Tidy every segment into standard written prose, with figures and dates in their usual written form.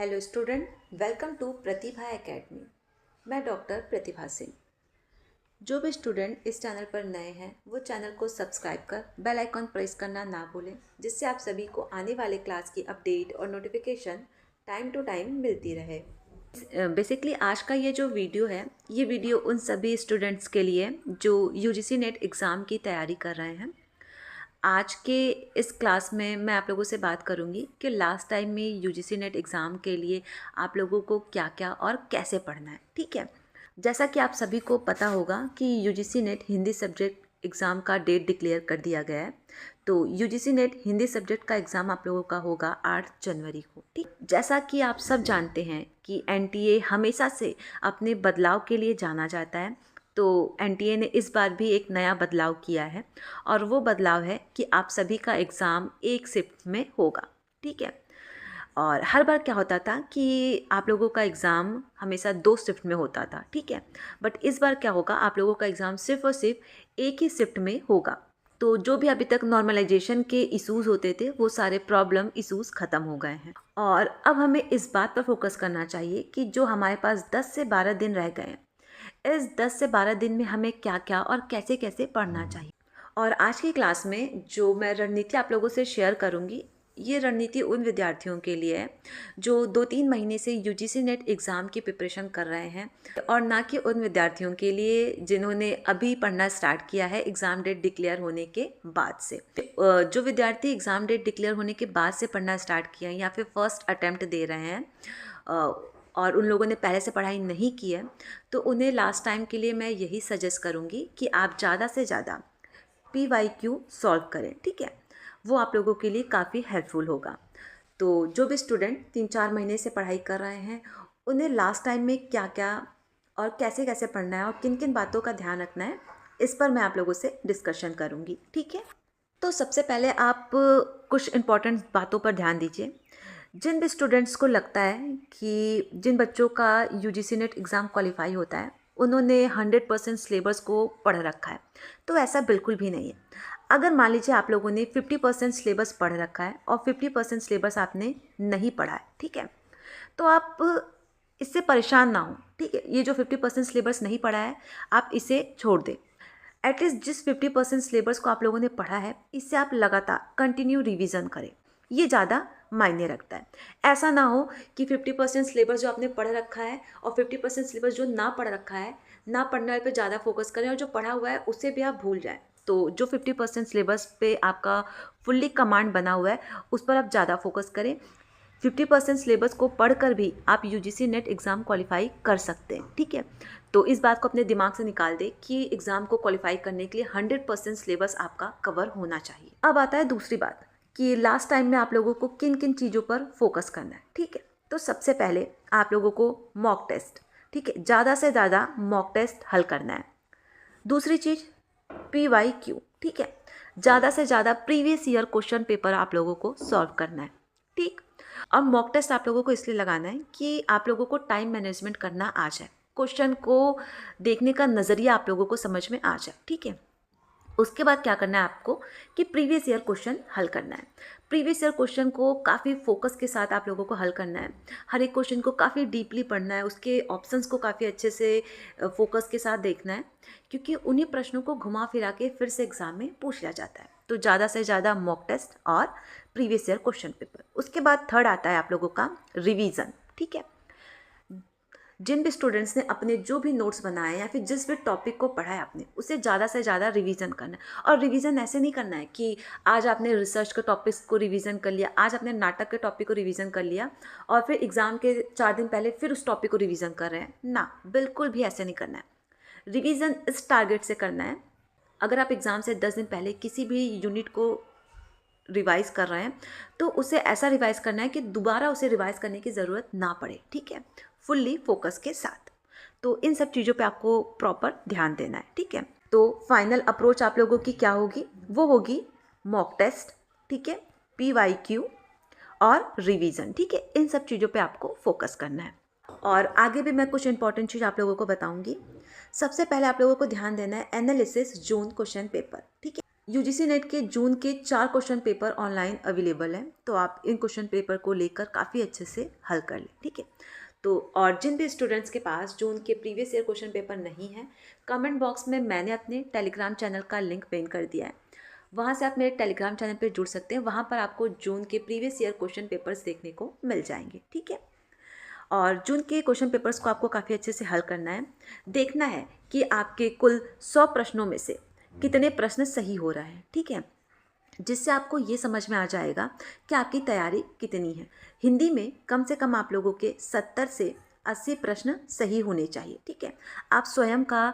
Hello student, welcome to Pratibha academy. मैं doctor Pratibha Singh. जो भी स्टूडेंट इस चैनल पर नए हैं वो चैनल को सब्सक्राइब कर बेल आइकॉन प्रेस करना ना भूलें, जिससे आप सभी को आने वाले क्लास की अपडेट और नोटिफिकेशन टाइम टू टाइम मिलती रहे। बेसिकली आज का ये जो वीडियो है, ये वीडियो उन सभी स्टूडेंट्स के लिए जो यूजीसी नेट एग्ज़ाम की तैयारी कर रहे हैं। आज के इस क्लास में मैं आप लोगों से बात करूंगी कि लास्ट टाइम में यूजीसी नेट एग्ज़ाम के लिए आप लोगों को क्या क्या और कैसे पढ़ना है। ठीक है, जैसा कि आप सभी को पता होगा कि UGC net Hindi subject exam का डेट डिक्लेयर कर दिया गया है। तो यूजीसी नेट हिंदी सब्जेक्ट का एग्ज़ाम आप लोगों का होगा 8 जनवरी को। ठीक, जैसा कि आप सब जानते हैं कि एनटीए हमेशा से अपने बदलाव के लिए जाना जाता है। तो एनटीए ने इस बार भी एक नया बदलाव किया है और वो बदलाव है कि आप सभी का एग्ज़ाम एक शिफ्ट में होगा। ठीक है, और हर बार क्या होता था कि आप लोगों का एग्ज़ाम हमेशा 2 शिफ्ट में होता था। ठीक है, बट इस बार क्या होगा, आप लोगों का एग्ज़ाम सिर्फ और सिर्फ एक ही शिफ्ट में होगा। तो जो भी अभी तक नॉर्मलाइजेशन के इश्यूज़ होते थे वो सारे प्रॉब्लम इश्यूज़ ख़त्म हो गए हैं और अब हमें इस बात पर फोकस करना चाहिए कि जो हमारे पास 10 से 12 दिन रह गए हैं, इस 10 से 12 दिन में हमें क्या क्या और कैसे कैसे पढ़ना चाहिए। और आज की क्लास में जो मैं रणनीति आप लोगों से शेयर करूंगी, ये रणनीति उन विद्यार्थियों के लिए है जो 2-3 महीने से यूजीसी नेट एग्ज़ाम की प्रिपरेशन कर रहे हैं, और ना कि उन विद्यार्थियों के लिए जिन्होंने अभी पढ़ना स्टार्ट किया है एग्ज़ाम डेट डिक्लेयर होने के बाद से। जो विद्यार्थी एग्ज़ाम डेट डिक्लेयर होने के बाद से पढ़ना स्टार्ट किया है या फिर फर्स्ट अटैम्प्ट दे रहे हैं और उन लोगों ने पहले से पढ़ाई नहीं की है, तो उन्हें लास्ट टाइम के लिए मैं यही सजेस्ट करूँगी कि आप ज़्यादा से ज़्यादा PYQ सॉल्व करें। ठीक है, वो आप लोगों के लिए काफ़ी हेल्पफुल होगा। तो जो भी स्टूडेंट 3-4 महीने से पढ़ाई कर रहे हैं, उन्हें लास्ट टाइम में क्या क्या और कैसे कैसे पढ़ना है और किन किन बातों का ध्यान रखना है, इस पर मैं आप लोगों से डिस्कशन करूँगी। ठीक है, तो सबसे पहले आप कुछ इम्पॉर्टेंट बातों पर ध्यान दीजिए। जिन भी स्टूडेंट्स को लगता है कि जिन बच्चों का यूजीसी नेट एग्ज़ाम क्वालिफाई होता है उन्होंने 100% सिलेबस को पढ़ रखा है, तो ऐसा बिल्कुल भी नहीं है। अगर मान लीजिए आप लोगों ने 50% सिलेबस पढ़ रखा है और 50% सिलेबस आपने नहीं पढ़ा है, ठीक है, तो आप इससे परेशान ना हो। ठीक है, ये जो 50% सिलेबस नहीं पढ़ा है आप इसे छोड़ दें। एटलीस्ट जिस 50% सिलेबस को आप लोगों ने पढ़ा है, इससे आप लगातार कंटिन्यू रिवीजन करें, ये ज़्यादा मायने रखता है। ऐसा ना हो कि 50% सिलेबस जो आपने पढ़ रखा है और 50% सिलेबस जो ना पढ़ रखा है, ना पढ़ने वाले पे ज़्यादा फोकस करें और जो पढ़ा हुआ है उससे भी आप भूल जाएं। तो जो 50% सिलेबस पे आपका फुल्ली कमांड बना हुआ है उस पर आप ज़्यादा फोकस करें। 50% सिलेबस को पढ़कर भी आप यूजीसी नेट एग्ज़ाम क्वालिफाई कर सकते हैं। ठीक है, तो इस बात को अपने दिमाग से निकाल दें कि एग्ज़ाम को क्वालिफाई करने के लिए 100% सिलेबस आपका कवर होना चाहिए। अब आता है दूसरी बात कि लास्ट टाइम में आप लोगों को किन किन चीज़ों पर फोकस करना है। ठीक है, तो सबसे पहले आप लोगों को मॉक टेस्ट, ठीक है, ज़्यादा से ज़्यादा मॉक टेस्ट हल करना है। दूसरी चीज़ PYQ, ठीक है, ज़्यादा से ज़्यादा प्रीवियस ईयर क्वेश्चन पेपर आप लोगों को सॉल्व करना है। ठीक, अब मॉक टेस्ट आप लोगों को इसलिए लगाना है कि आप लोगों को टाइम मैनेजमेंट करना आ जाए, क्वेश्चन को देखने का नज़रिया आप लोगों को समझ में आ जाए। ठीक है, उसके बाद क्या करना है आपको कि प्रीवियस ईयर क्वेश्चन हल करना है। प्रीवियस ईयर क्वेश्चन को काफ़ी फोकस के साथ आप लोगों को हल करना है। हर एक क्वेश्चन को काफ़ी डीपली पढ़ना है, उसके ऑप्शंस को काफ़ी अच्छे से फोकस के साथ देखना है, क्योंकि उन्हीं प्रश्नों को घुमा फिरा के फिर से एग्ज़ाम में पूछ लिया जाता है। तो ज़्यादा से ज़्यादा मॉक टेस्ट और प्रीवियस ईयर क्वेश्चन पेपर। उसके बाद थर्ड आता है आप लोगों का रिवीजन। ठीक है, जिन भी स्टूडेंट्स ने अपने जो भी नोट्स बनाए या फिर जिस भी टॉपिक को पढ़ा है आपने, उसे ज़्यादा से ज़्यादा रिवीजन करना है। और रिवीजन ऐसे नहीं करना है कि आज आपने रिसर्च के टॉपिक्स को रिवीजन कर लिया, आज आपने नाटक के टॉपिक को रिवीजन कर लिया और फिर एग्ज़ाम के 4 दिन पहले फिर उस टॉपिक को रिवीजन कर रहे हैं ना, बिल्कुल भी ऐसे नहीं करना है। रिवीजन इस टारगेट से करना है, अगर आप एग्ज़ाम से 10 दिन पहले किसी भी यूनिट को रिवाइज कर रहे हैं तो उसे ऐसा रिवाइज करना है कि दोबारा उसे रिवाइज करने की ज़रूरत ना पड़े। ठीक है, फुल्ली फोकस के साथ। तो इन सब चीज़ों पे आपको प्रॉपर ध्यान देना है। ठीक है, तो फाइनल अप्रोच आप लोगों की क्या होगी, वो होगी मॉक टेस्ट, ठीक है, PYQ और रिवीजन। ठीक है, इन सब चीज़ों पे आपको फोकस करना है। और आगे भी मैं कुछ इंपॉर्टेंट चीज़ आप लोगों को बताऊंगी। सबसे पहले आप लोगों को ध्यान देना है एनालिसिस जोन क्वेश्चन पेपर। ठीक है, यूजीसी नेट के जून के 4 क्वेश्चन पेपर ऑनलाइन अवेलेबल हैं, तो आप इन क्वेश्चन पेपर को लेकर काफ़ी अच्छे से हल कर लें, ठीक है। तो और जिन भी स्टूडेंट्स के पास जून के प्रीवियस ईयर क्वेश्चन पेपर नहीं है, कमेंट बॉक्स में मैंने अपने टेलीग्राम चैनल का लिंक पिन कर दिया है, वहाँ से आप मेरे टेलीग्राम चैनल पर जुड़ सकते हैं। वहाँ पर आपको जून के प्रीवियस ईयर क्वेश्चन पेपर्स देखने को मिल जाएंगे, ठीक है। और जून के क्वेश्चन पेपर्स को आपको काफ़ी अच्छे से हल करना है। देखना है कि आपके कुल 100 प्रश्नों में से कितने प्रश्न सही हो रहे हैं, ठीक है, जिससे आपको ये समझ में आ जाएगा कि आपकी तैयारी कितनी है। हिंदी में कम से कम आप लोगों के 70 से 80 प्रश्न सही होने चाहिए, ठीक है। आप स्वयं का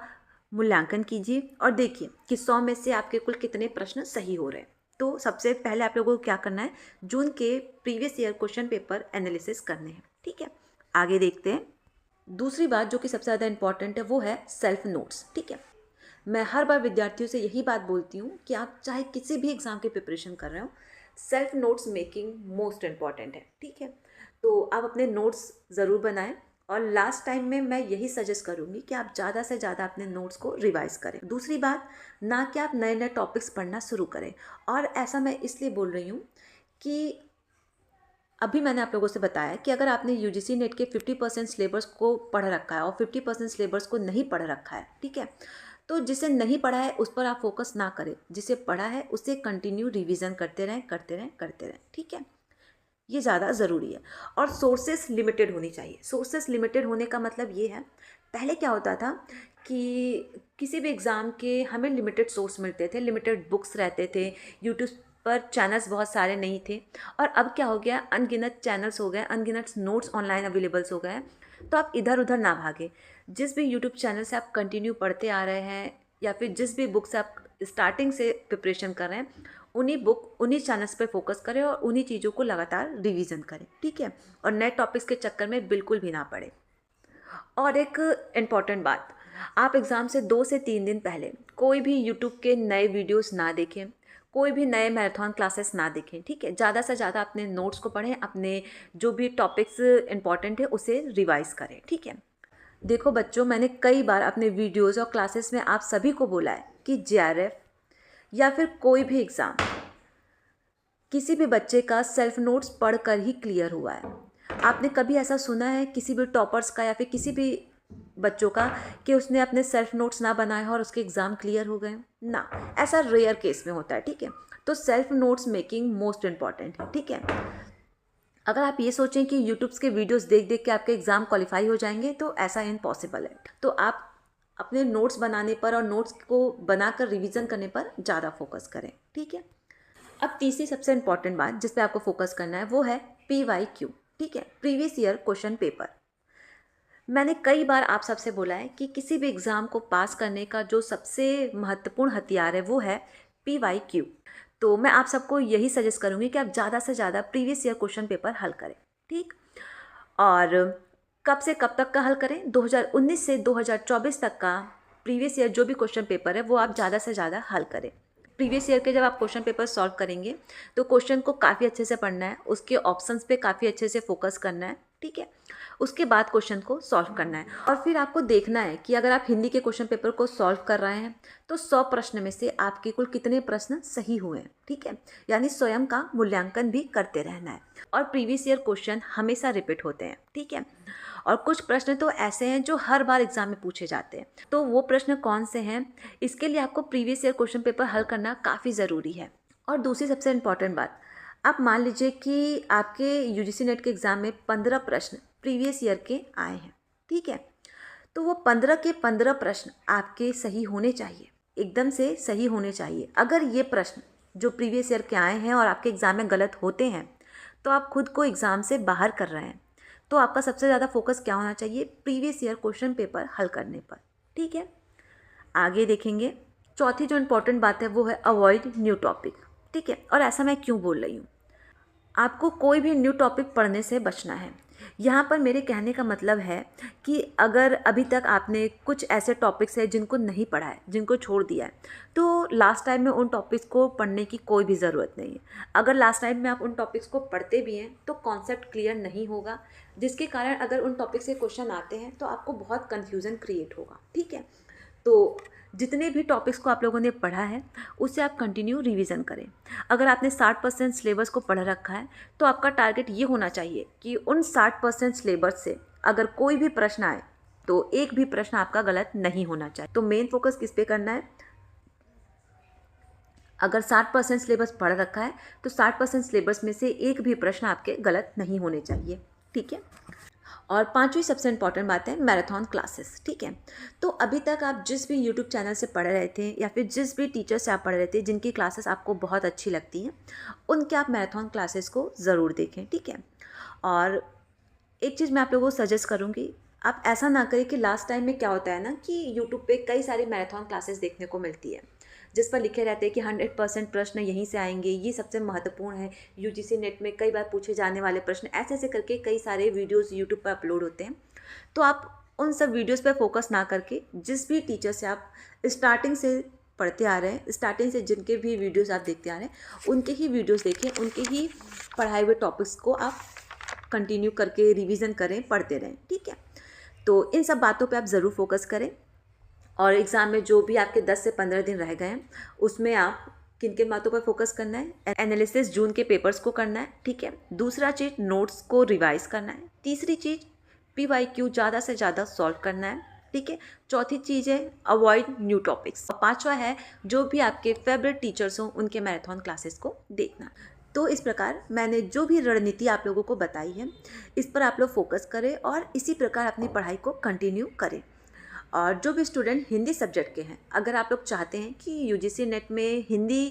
मूल्यांकन कीजिए और देखिए कि 100 में से आपके कुल कितने प्रश्न सही हो रहे हैं। तो सबसे पहले आप लोगों को क्या करना है, जून के previous year question paper analysis करने हैं, ठीक है। आगे देखते हैं। दूसरी बात जो कि सबसे ज़्यादा इंपॉर्टेंट है वो है सेल्फ नोट्स, ठीक है। मैं हर बार विद्यार्थियों से यही बात बोलती हूँ कि आप चाहे किसी भी एग्ज़ाम की प्रिपरेशन कर रहे हो, self notes making most important है, ठीक है। तो आप अपने नोट्स ज़रूर बनाएं और लास्ट टाइम में मैं यही सजेस्ट करूँगी कि आप ज़्यादा से ज़्यादा अपने नोट्स को रिवाइज़ करें। दूसरी बात, ना कि आप नए नए टॉपिक्स पढ़ना शुरू करें। और ऐसा मैं इसलिए बोल रही हूँ कि अभी मैंने आप लोगों से बताया कि अगर आपने यूजीसी नेट के 50% सिलेबस को पढ़ रखा है और 50% सिलेबस को नहीं पढ़ रखा है, ठीक है, तो जिसे नहीं पढ़ा है उस पर आप फोकस ना करें, जिसे पढ़ा है उसे कंटिन्यू रिवीजन करते रहें, ठीक है। ये ज़्यादा ज़रूरी है। और सोर्सेस लिमिटेड होनी चाहिए। सोर्सेस लिमिटेड होने का मतलब ये है, पहले क्या होता था कि किसी भी एग्ज़ाम के हमें लिमिटेड सोर्स मिलते थे, लिमिटेड बुक्स रहते थे, यूट्यूब पर चैनल्स बहुत सारे नहीं थे। और अब क्या हो गया, अनगिनत चैनल्स हो गए, अनगिनत नोट्स ऑनलाइन अवेलेबल्स हो गए। तो आप इधर उधर ना भागें। जिस भी यूट्यूब चैनल से आप कंटिन्यू पढ़ते आ रहे हैं या फिर जिस भी बुक से आप स्टार्टिंग से प्रिपरेशन कर रहे हैं, उन्हीं चैनल्स पे फोकस करें और उन्हीं चीज़ों को लगातार रिवीजन करें, ठीक है। और नए टॉपिक्स के चक्कर में बिल्कुल भी ना पड़े। और एक इम्पॉर्टेंट बात, आप एग्ज़ाम से 2 से 3 दिन पहले कोई भी यूट्यूब के नए वीडियोस ना देखें, कोई भी नए मैराथन क्लासेस ना देखें, ठीक है। ज़्यादा से ज़्यादा अपने नोट्स को पढ़ें, अपने जो भी टॉपिक्स इंपॉर्टेंट है उसे रिवाइज़ करें, ठीक है। देखो बच्चों, मैंने कई बार अपने वीडियोज़ और क्लासेस में आप सभी को बोला है कि जेआरएफ या फिर कोई भी एग्ज़ाम किसी भी बच्चे का सेल्फ नोट्स पढ़कर ही क्लियर हुआ है। आपने कभी ऐसा सुना है किसी भी टॉपर्स का या फिर किसी भी बच्चों का कि उसने अपने सेल्फ नोट्स ना बनाए हो और उसके एग्ज़ाम क्लियर हो गए? ना, ऐसा रेयर केस में होता है, ठीक है। तो self notes making most important है, ठीक है। अगर आप ये सोचें कि यूट्यूब के वीडियोस देख देख के आपके एग्ज़ाम क्वालिफाई हो जाएंगे, तो ऐसा इम्पॉसिबल है। तो आप अपने नोट्स बनाने पर और नोट्स को बनाकर रिवीजन करने पर ज़्यादा फोकस करें, ठीक है। अब तीसरी सबसे इम्पॉर्टेंट बात जिस पे आपको फोकस करना है वो है PYQ, ठीक है, प्रीवियस ईयर क्वेश्चन पेपर। मैंने कई बार आप सबसे बोला है कि किसी भी एग्ज़ाम को पास करने का जो सबसे महत्वपूर्ण हथियार है वो है PYQ। तो मैं आप सबको यही सजेस्ट करूँगी कि आप ज़्यादा से ज़्यादा प्रीवियस ईयर क्वेश्चन पेपर हल करें, ठीक। और कब से कब तक का हल करें? 2019 से 2024 तक का प्रीवियस ईयर जो भी क्वेश्चन पेपर है वो आप ज़्यादा से ज़्यादा हल करें। प्रीवियस ईयर के जब आप क्वेश्चन पेपर सॉल्व करेंगे तो क्वेश्चन को काफ़ी अच्छे से पढ़ना है, उसके ऑप्शंस पे काफ़ी अच्छे से फोकस करना है, ठीक है। उसके बाद क्वेश्चन को सॉल्व करना है और फिर आपको देखना है कि अगर आप हिंदी के क्वेश्चन पेपर को सॉल्व कर रहे हैं तो 100 प्रश्न में से आपके कुल कितने प्रश्न सही हुए हैं, ठीक है। यानी स्वयं का मूल्यांकन भी करते रहना है। और प्रीवियस ईयर क्वेश्चन हमेशा रिपीट होते हैं, ठीक है। और कुछ प्रश्न तो ऐसे हैं जो हर बार एग्जाम में पूछे जाते हैं। तो वो प्रश्न कौन से हैं, इसके लिए आपको प्रीवियस ईयर क्वेश्चन पेपर हल करना काफ़ी ज़रूरी है। और दूसरी सबसे इम्पॉर्टेंट बात, आप मान लीजिए कि आपके यूजीसी नेट के एग्ज़ाम में 15 प्रश्न प्रीवियस ईयर के आए हैं, ठीक है। तो वो 15 के 15 प्रश्न आपके सही होने चाहिए, एकदम से सही होने चाहिए। अगर ये प्रश्न जो प्रीवियस ईयर के आए हैं और आपके एग्ज़ाम में गलत होते हैं तो आप खुद को एग्ज़ाम से बाहर कर रहे हैं। तो आपका सबसे ज़्यादा फोकस क्या होना चाहिए? प्रीवियस ईयर क्वेश्चन पेपर हल करने पर, ठीक है। आगे देखेंगे। चौथी जो इम्पोर्टेंट बात है वो है अवॉइड न्यू टॉपिक, ठीक है। और ऐसा मैं क्यों बोल रही हूँ, आपको कोई भी न्यू टॉपिक पढ़ने से बचना है। यहाँ पर मेरे कहने का मतलब है कि अगर अभी तक आपने कुछ ऐसे टॉपिक्स हैं जिनको नहीं पढ़ा है, जिनको छोड़ दिया है, तो लास्ट टाइम में उन टॉपिक्स को पढ़ने की कोई भी ज़रूरत नहीं है। अगर लास्ट टाइम में आप उन टॉपिक्स को पढ़ते भी हैं तो कॉन्सेप्ट क्लियर नहीं होगा, जिसके कारण अगर उन टॉपिक्स के क्वेश्चन आते हैं तो आपको बहुत कन्फ्यूज़न क्रिएट होगा, ठीक है। तो जितने भी टॉपिक्स को आप लोगों ने पढ़ा है उससे आप कंटिन्यू रिवीजन करें। अगर आपने 60% सिलेबस को पढ़ रखा है तो आपका टारगेट ये होना चाहिए कि उन 60% सिलेबस से अगर कोई भी प्रश्न आए तो एक भी प्रश्न आपका गलत नहीं होना चाहिए। तो मेन फोकस किस पे करना है? अगर 60% सिलेबस पढ़ रखा है तो 60% सिलेबस में से एक भी प्रश्न आपके गलत नहीं होने चाहिए, ठीक है। और पांचवी सबसे इम्पॉर्टेंट बात है मैराथन क्लासेस, ठीक है। तो अभी तक आप जिस भी यूट्यूब चैनल से पढ़ रहे थे या फिर जिस भी टीचर से आप पढ़ रहे थे जिनकी क्लासेस आपको बहुत अच्छी लगती हैं, उनके आप मैराथन क्लासेस को ज़रूर देखें, ठीक है। और एक चीज़ मैं आप लोगों को सजेस्ट करूँगी, आप ऐसा ना करें कि लास्ट टाइम में क्या होता है ना कि यूट्यूब पे कई सारी मैराथन क्लासेस देखने को मिलती है जिस पर लिखे रहते हैं कि 100% प्रश्न यहीं से आएंगे, ये सबसे महत्वपूर्ण है, यूजीसी नेट में कई बार पूछे जाने वाले प्रश्न, ऐसे ऐसे करके कई सारे वीडियोस यूट्यूब पर अपलोड होते हैं। तो आप उन सब वीडियोस पर फोकस ना करके जिस भी टीचर से आप स्टार्टिंग से पढ़ते आ रहे हैं, स्टार्टिंग से जिनके भी वीडियोज़ आप देखते आ रहे हैं उनके ही वीडियोज़ देखें, उनके ही पढ़ाए हुए टॉपिक्स को आप कंटिन्यू करके रिवीजन करें, पढ़ते रहें, ठीक है। तो इन सब बातों पे आप ज़रूर फोकस करें। और एग्ज़ाम में जो भी आपके 10 से 15 दिन रह गए हैं उसमें आप किन किन बातों पर फोकस करना है? एनालिसिस जून के पेपर्स को करना है, ठीक है। दूसरा चीज़ नोट्स को रिवाइज करना है। तीसरी चीज़ PYQ ज़्यादा से ज़्यादा सॉल्व करना है, ठीक है। चौथी चीज़ है अवॉइड न्यू टॉपिक्स। और पांचवा है जो भी आपके फेवरेट टीचर्स हों उनके मैराथन क्लासेस को देखना। तो इस प्रकार मैंने जो भी रणनीति आप लोगों को बताई है इस पर आप लोग फोकस करें और इसी प्रकार अपनी पढ़ाई को कंटिन्यू करें। और जो भी स्टूडेंट हिंदी सब्जेक्ट के हैं, अगर आप लोग चाहते हैं कि यूजीसी नेट में हिंदी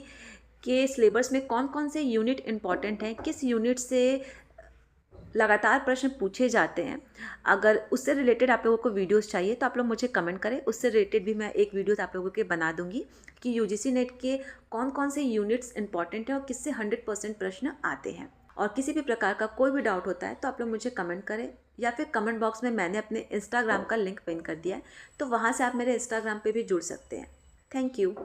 के सिलेबस में कौन कौन से यूनिट इम्पॉर्टेंट हैं, किस यूनिट से लगातार प्रश्न पूछे जाते हैं, अगर उससे रिलेटेड आप लोगों को वीडियोस चाहिए तो आप लोग मुझे कमेंट करें, उससे रिलेटेड भी मैं एक वीडियोस आप लोगों के बना दूंगी कि यूजीसी नेट के कौन कौन से यूनिट्स इंपॉर्टेंट हैं और किससे 100% प्रश्न आते हैं। और किसी भी प्रकार का कोई भी डाउट होता है तो आप लोग मुझे कमेंट करें या फिर कमेंट बॉक्स में मैंने अपने इंस्टाग्राम का लिंक पिन कर दिया है, तो वहाँ से आप मेरे इंस्टाग्राम पे भी जुड़ सकते हैं। Thank you.